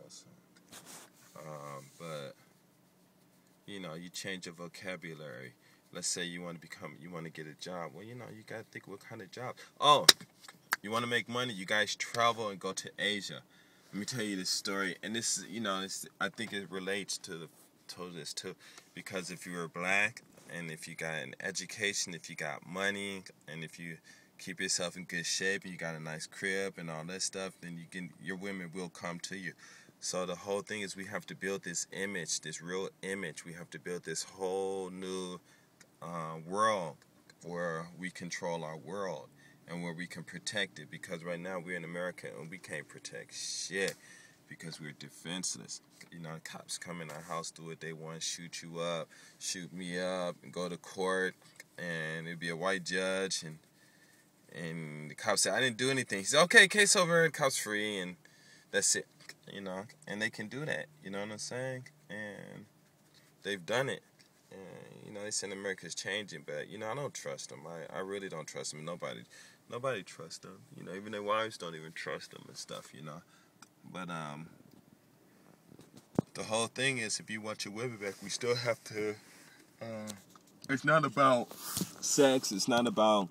So, but you know, you change your vocabulary. Let's say you want to get a job. Well, you know, you gotta think what kind of job. Oh, you want to make money? You guys travel and go to Asia. Let me tell you this story, and this is, you know, I think it relates to this too, because if you're black and if you got an education, if you got money, and if you keep yourself in good shape and you got a nice crib and all that stuff, then your women will come to you. So the whole thing is we have to build this image, this real image. We have to build this whole new world where we control our world and where we can protect it. Because right now we're in America and we can't protect shit because we're defenseless. You know, cops come in our house, do what they want, shoot you up, shoot me up, and go to court, and it'd be a white judge, and the cop said, I didn't do anything. He said, okay, case over, cop's free, and that's it. You know, and they can do that. You know what I'm saying? And they've done it. And, you know, they said America's changing, but, you know, I don't trust them. I really don't trust them. Nobody trusts them. You know, even their wives don't even trust them and stuff, you know. But, the whole thing is, if you want your women back, we still have to, it's not about sex. It's not about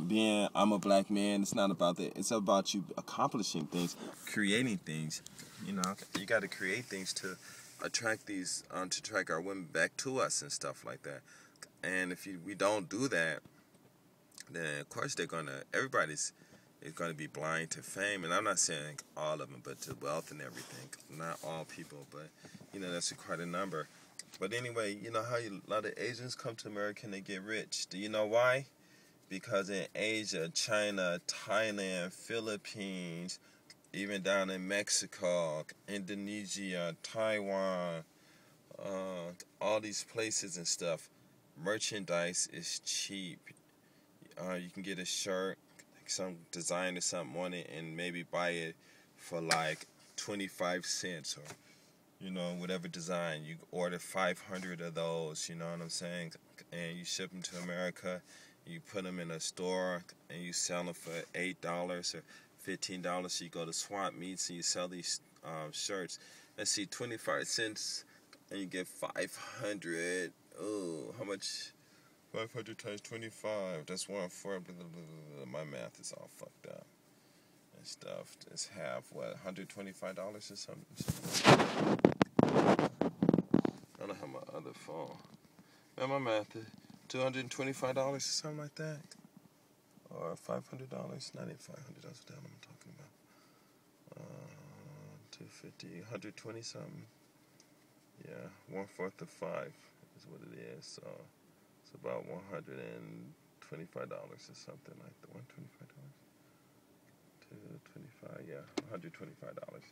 being, I'm a black man. It's not about that. It's about you accomplishing things, creating things. You know, you got to create things to attract to attract our women back to us and stuff like that. And if we don't do that, then of course everybody's is gonna be blind to fame. And I'm not saying all of them, but to wealth and everything. Not all people, but you know that's quite a number. But anyway, you know how a lot of Asians come to America and they get rich. Do you know why? Because in Asia, China, Thailand, Philippines, even down in Mexico, Indonesia, Taiwan, all these places and stuff, merchandise is cheap. You can get a shirt, some design or something on it, and maybe buy it for like 25 cents or, you know, whatever design. You order 500 of those, you know what I'm saying? And you ship them to America. You put them in a store and you sell them for $8 or $15. So you go to swap meets and you sell these shirts. Let's see, 25 cents and you get 500. Oh, how much? 500 times 25. That's 1/4. My math is all fucked up and stuff. It's half, what, $125 or something? I don't have my other phone. Man, my math is $225 or something like that. Or $500. Not even $500. That's what the hell I'm talking about. 250, 120 something. Yeah, 1/4 of 5 is what it is. So it's about $125 or something like that. $125. 225. Yeah, $125.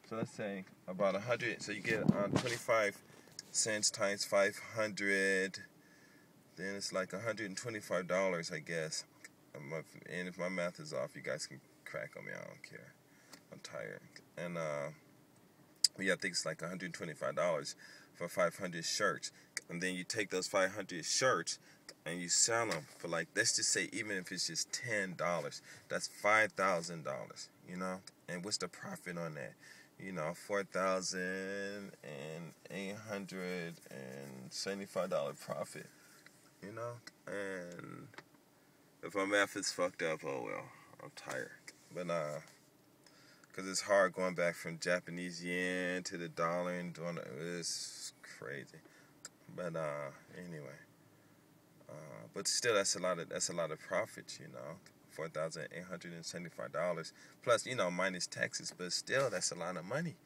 So let's say about 100. So you get 25 cents times 500. Then it's like $125, I guess. And if my math is off, you guys can crack on me. I don't care. I'm tired. And yeah, I think it's like $125 for 500 shirts. And then you take those 500 shirts and you sell them for, like, let's just say, even if it's just $10, that's $5,000. You know. And what's the profit on that? You know, $4,875 profit. You know, and if my math is fucked up, oh well, I'm tired. But cause it's hard going back from Japanese yen to the dollar and doing it's crazy. But anyway, but still, that's a lot of profit, you know. $4,875 plus, you know, minus taxes, but still, that's a lot of money.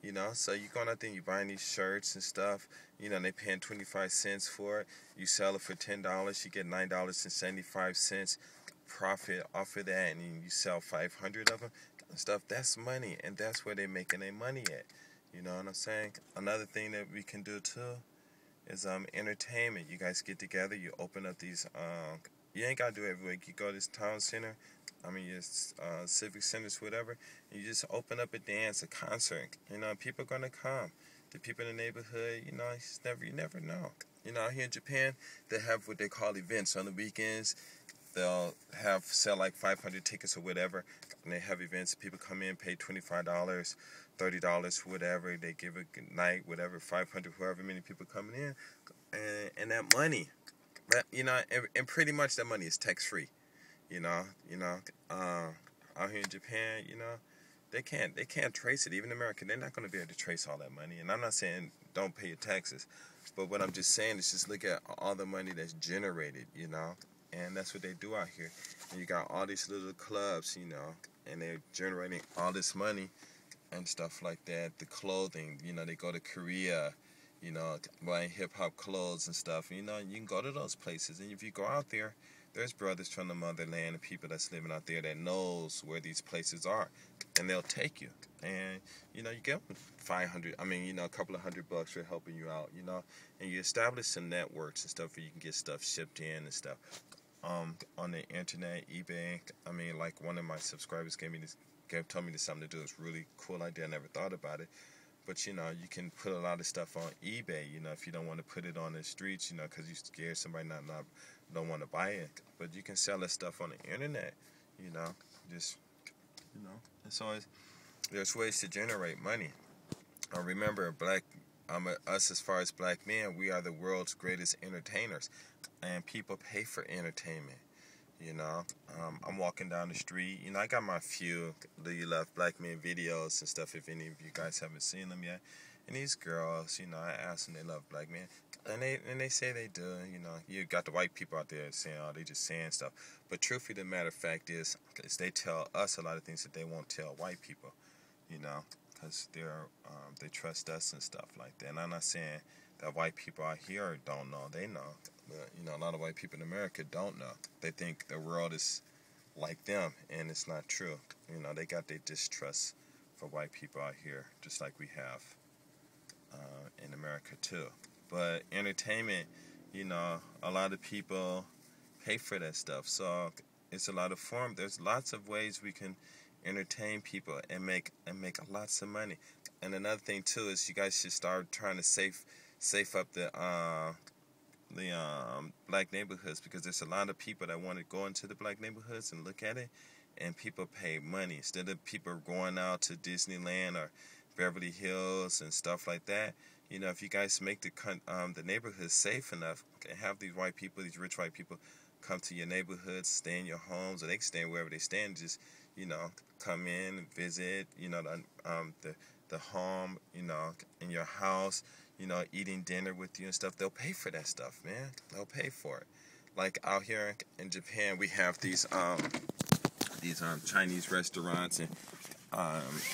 You know, so you going out there and you buying these shirts and stuff, you know, and they paying 25 cents for it. You sell it for $10, you get $9.75 profit off of that, and then you sell 500 of them and stuff. That's money, and that's where they're making their money at. You know what I'm saying? Another thing that we can do too is entertainment. You guys get together, you open up these. You ain't gotta do it every week. You go to this town center. Your civic centers, whatever, and you just open up a dance, a concert. You know, people are gonna come. The people in the neighborhood, you know, you never know. You know, here in Japan, they have what they call events on the weekends. they'll sell like 500 tickets or whatever, and they have events. People come in, pay $25, $30, whatever. They give a good night, whatever, 500, however many people coming in, and that money, and pretty much that money is tax free. Out here in Japan, they can't trace it. Even in America, they're not going to be able to trace all that money. And I'm not saying don't pay your taxes, but what I'm just saying is just look at all the money that's generated, and that's what they do out here. And you got all these little clubs, and they're generating all this money and stuff like that. The clothing, they go to Korea, buying hip-hop clothes and stuff. You can go to those places, and if you go out there, there's brothers from the motherland and people that's living out there that knows where these places are, and they'll take you. And, you get a couple of $100 for helping you out, and you establish some networks and stuff where you can get stuff shipped in and stuff. On the internet, eBay, like one of my subscribers told me this something to do. It's a really cool idea. I never thought about it. But, you can put a lot of stuff on eBay, if you don't want to put it on the streets, because you're scared somebody don't want to buy it. But you can sell that stuff on the internet, and so there's ways to generate money. Remember, us as far as black men, we are the world's greatest entertainers, and people pay for entertainment. I'm walking down the street. I got my few Do You Love Black Men videos and stuff, if any of you guys haven't seen them yet. And these girls, I ask them they love black men, and they say they do. You got the white people out there saying, oh, they just saying stuff. But truthfully, the matter of fact is they tell us a lot of things that they won't tell white people, because they trust us and stuff like that. And I'm not saying that white people out here don't know. They know. But, a lot of white people in America don't know. They think the world is like them, and it's not true. They got their distrust for white people out here, just like we have in America too. But entertainment, a lot of people pay for that stuff. So it's a lot of form. There's lots of ways we can entertain people and make lots of money. And another thing too is you guys should start trying to safe up the black neighborhoods, because there's a lot of people that want to go into the black neighborhoods and look at it, and people pay money instead of people going out to Disneyland or Beverly Hills and stuff like that. If you guys make the neighborhood safe enough and have these white people, these rich white people, come to your neighborhoods, stay in your homes, or they can stay wherever they stay, and just come in and visit the home, in your house, eating dinner with you and stuff. They'll pay for that stuff, man. They'll pay for it. Like out here in Japan, we have these Chinese restaurants and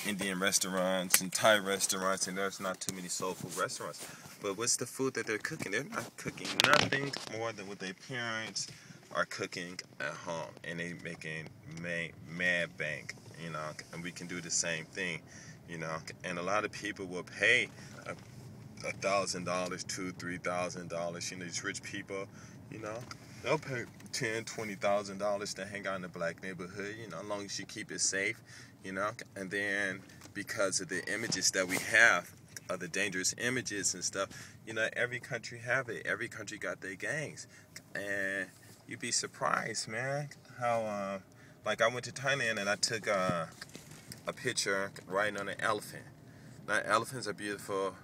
Indian restaurants and Thai restaurants, and there's not too many soul food restaurants. But what's the food that they're cooking? They're not cooking nothing more than what their parents are cooking at home, and they making mad bank, and we can do the same thing, and a lot of people will pay $1,000, $2,000, $3,000, these rich people, they'll pay $10,000, $20,000 to hang out in the black neighborhood, as long as you keep it safe, and then because of the images that we have, the dangerous images and stuff, every country have it. Every country got their gangs, and you'd be surprised, man, how, like I went to Thailand and I took a picture riding on an elephant. Now, elephants are beautiful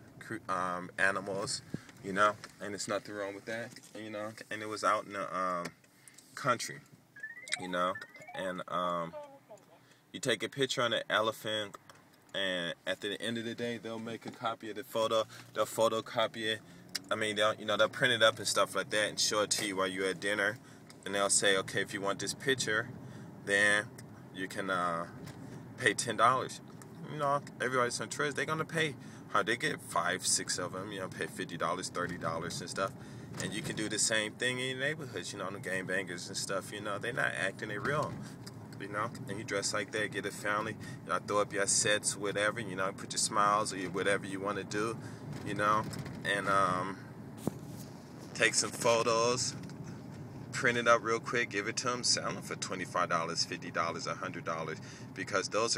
animals, and there's nothing wrong with that, and it was out in the country, and you take a picture on an elephant, and at the end of the day, they'll make a copy of the photo, they'll photocopy it, they'll print it up and stuff like that and show it to you while you're at dinner, and they'll say, okay, if you want this picture, then you can pay $10. Everybody's on tours, they're gonna pay. They get 5, 6 of them, pay $50, $30 and stuff. And you can do the same thing in your neighborhoods, the gangbangers and stuff, they're not acting, they real, and you dress like that, get a family, throw up your sets, whatever, put your smiles or whatever you want to do, and take some photos, print it up real quick, give it to them, sell them for $25, $50, $100, because those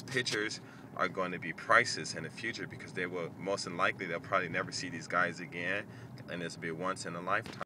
pictures are going to be priceless in the future, because they will, most than likely, they'll probably never see these guys again, and this will be once in a lifetime.